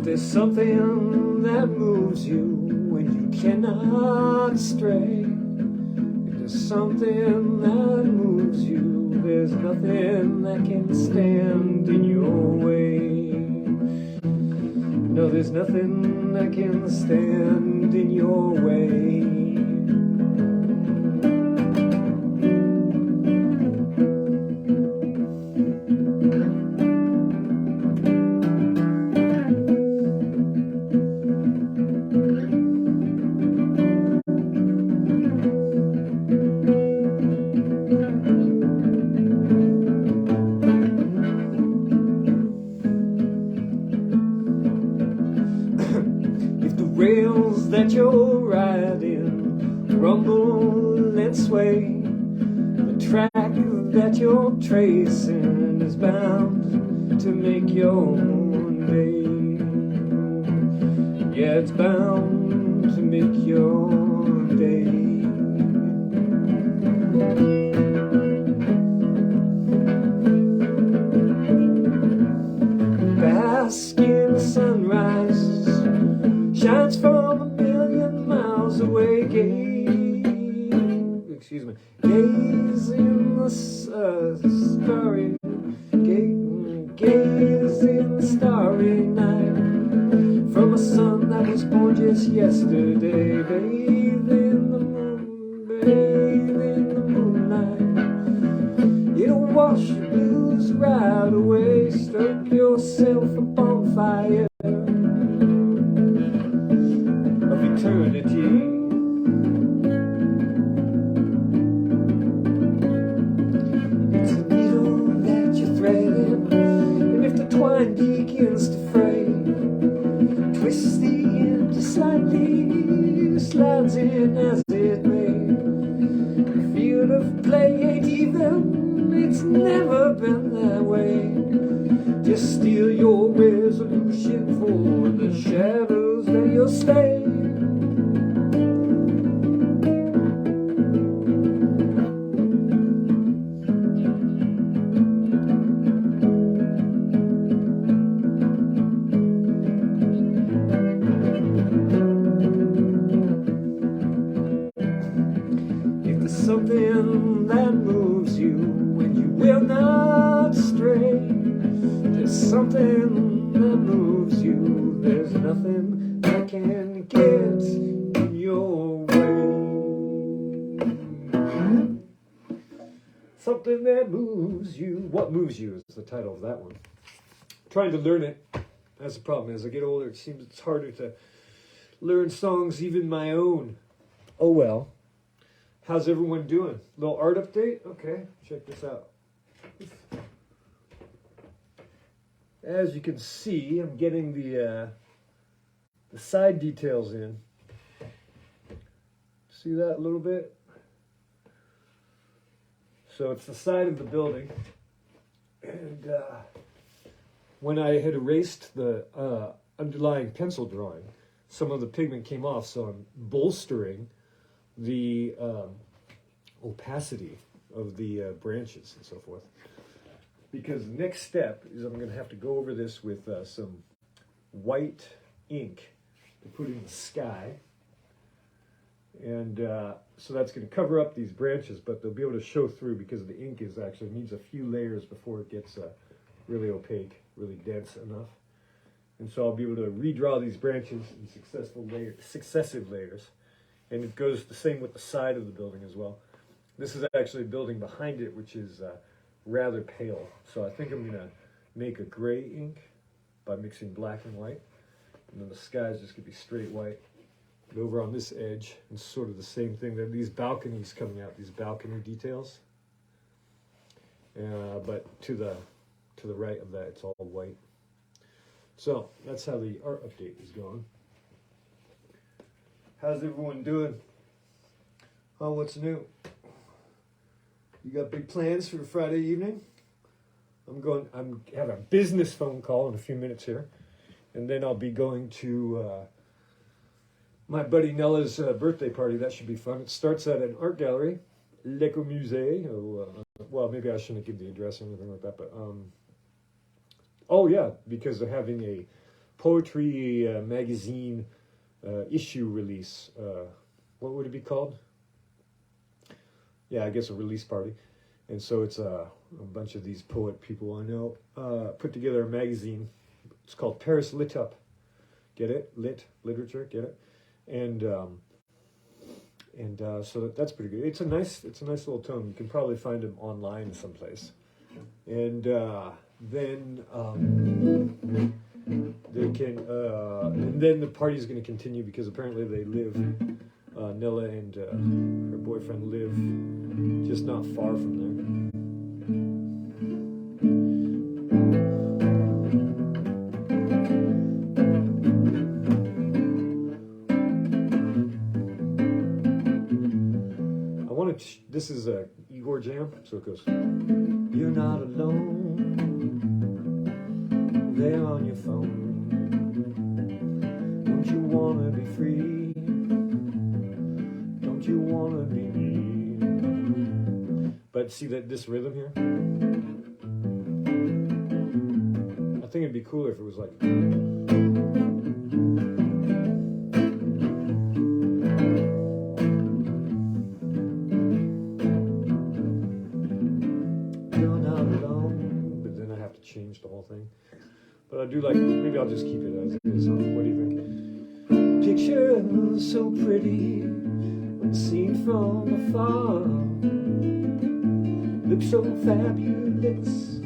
there's something that moves you when you cannot stray, if there's something that moves you, there's nothing that can stand in your way. No, there's nothing that can stand in your way. Rails that you're riding rumble and sway, the track that you're tracing is bound to make your own day. Yeah, it's bound to make your day. Bask in the sunrise, shines from a million miles away. Gaze in the starry, gaze in the starry night, from a sun that was born just yesterday. Bathe in the moon, bathe in the moonlight. It'll wash your blues right away. Stoke yourself a bonfire of eternity. It's a needle that you're threading, and if the twine begins to fray, twist the end just slightly, slides in as it may. The field of play ain't even, it's never been that way. Just steal your resolution for the shadows that you'll stay. If there's something that moves you when you will not stray, there's something that moves you, there's nothing that can get in your way. Something that moves you. What moves you is the title of that one. Trying to learn it. That's the problem. As I get older, it seems it's harder to learn songs, even my own. Oh well. How's everyone doing? Little art update? Okay, check this out. As you can see, I'm getting the side details in. See that a little bit? So it's the side of the building. And when I had erased the underlying pencil drawing, some of the pigment came off, so I'm bolstering the opacity of the branches and so forth. Because the next step is I'm going to have to go over this with some white ink to put in the sky. And so that's going to cover up these branches, but they'll be able to show through because the ink is actually needs a few layers before it gets really opaque, really dense enough. And so I'll be able to redraw these branches in successive layers. And it goes the same with the side of the building as well. This is actually a building behind it, which is rather pale. So I think I'm going to make a gray ink by mixing black and white. And then the sky is just going to be straight white. And over on this edge, it's sort of the same thing. There are these balconies coming out, these balcony details. But to the right of that, it's all white. So that's how the art update is going. How's everyone doing? Oh, what's new? You got big plans for Friday evening? I'm having a business phone call in a few minutes here. And then I'll be going to my buddy Nella's birthday party. That should be fun. It starts at an art gallery, l'Ecomusée. Well, maybe I shouldn't give the address or anything like that, but oh yeah, because they're having a poetry magazine issue release. What would it be called? Yeah, I guess a release party. And so it's a bunch of these poet people I know put together a magazine. It's called Paris Lit Up. Get it? Literature. Get it? And so that's pretty good. It's a nice little tome. You can probably find them online someplace. And then they can, and then the party's going to continue because apparently they live. Nella and her boyfriend live just not far from there. This is a Igor jam, so it goes. You're not alone there on your phone. Don't you wanna be free? Don't you wanna be me? But see that this rhythm here? I think it'd be cooler if it was like. Change the whole thing, but I do like. Maybe I'll just keep it as it is. What do you think? Picture so pretty when seen from afar. Look so fabulous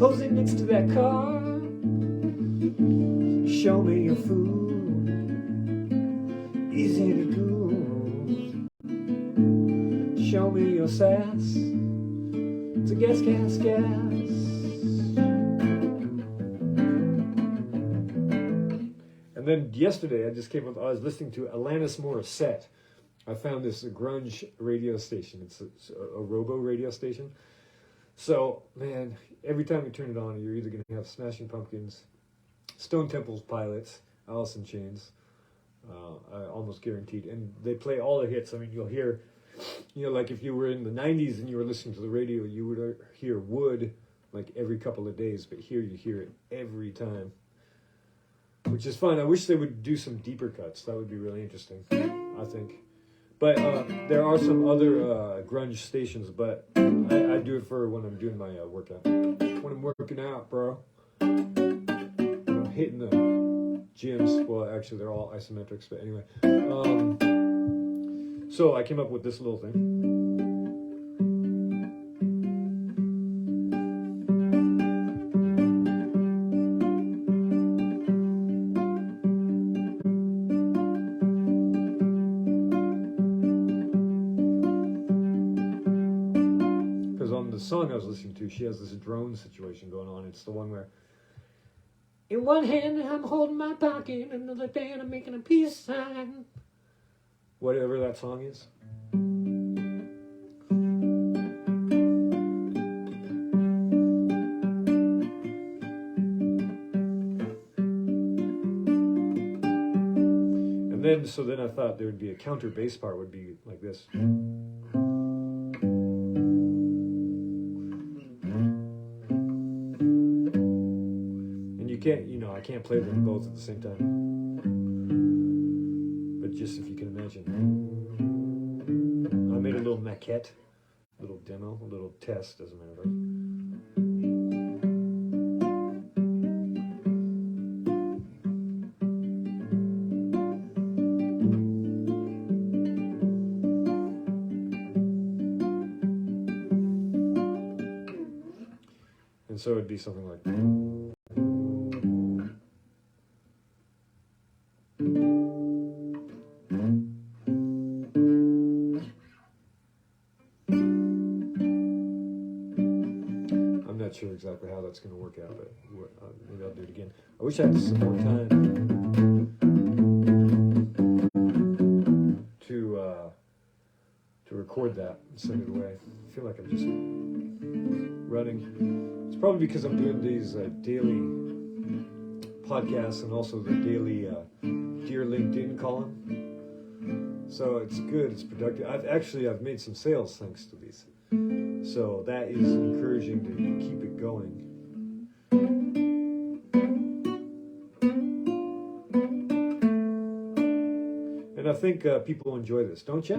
posing next to that car. Show me your food, easy to do. Show me your sass. It's a gas. And then yesterday, I was listening to Alanis Morissette. I found this grunge radio station. It's a robo radio station. So, man, every time you turn it on, you're either going to have Smashing Pumpkins, Stone Temple Pilots, Alice in Chains, almost guaranteed. And they play all the hits. I mean, you'll hear, like if you were in the 90s and you were listening to the radio, you would hear Wood like every couple of days. But here you hear it every time. Which is fun. I wish they would do some deeper cuts. That would be really interesting, I think. But there are some other grunge stations, but I do it for when I'm doing my workout. When I'm working out, bro. I'm hitting the gyms. Well, actually, they're all isometrics, but anyway. So I came up with this little thing. Song I was listening to, she has this drone situation going on. It's the one where in one hand I'm holding my pocket, and another hand I'm making a peace sign. Whatever that song is. And then I thought there would be a counter bass part would be like this. I can't play them both at the same time. But just if you can imagine. I made a little maquette, a little demo, a little test, as a matter of fact. And so it'd be something like sure exactly how that's going to work out, but maybe I'll do it again. I wish I had some more time to record that and send it away. I feel like I'm just running. It's probably because I'm doing these daily podcasts and also the daily Dear LinkedIn column. So it's good, it's productive. I've made some sales thanks to these. So that is encouraging to keep it going. I think people enjoy this, don't you?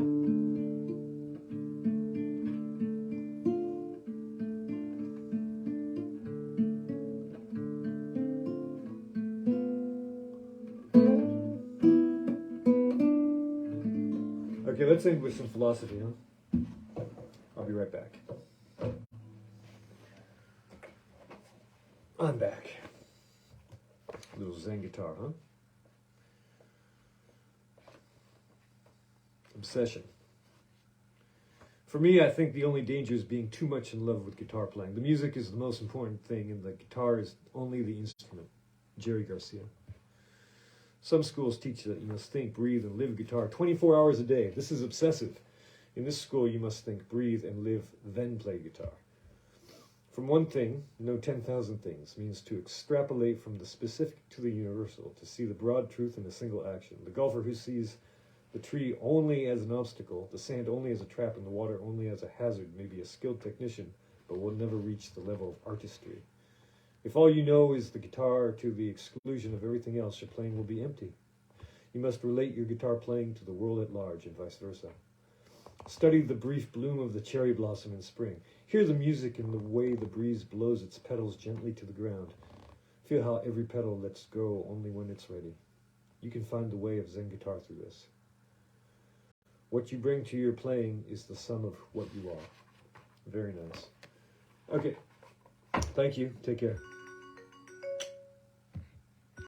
Okay, let's end with some philosophy, huh? I'll be right back. I'm back. A little Zen guitar, huh? Obsession. For me, I think the only danger is being too much in love with guitar playing. The music is the most important thing, and the guitar is only the instrument. Jerry Garcia. Some schools teach that you must think, breathe, and live guitar 24 hours a day. This is obsessive. In this school, you must think, breathe, and live, then play guitar. From one thing, know 10,000 things, means to extrapolate from the specific to the universal, to see the broad truth in a single action. The golfer who sees the tree only as an obstacle, the sand only as a trap, and the water only as a hazard may be a skilled technician, but will never reach the level of artistry. If all you know is the guitar to the exclusion of everything else, your playing will be empty. You must relate your guitar playing to the world at large, and vice versa. Study the brief bloom of the cherry blossom in spring. Hear the music in the way the breeze blows its petals gently to the ground. Feel how every petal lets go only when it's ready. You can find the way of Zen guitar through this. What you bring to your playing is the sum of what you are. Very nice. Okay. Thank you. Take care.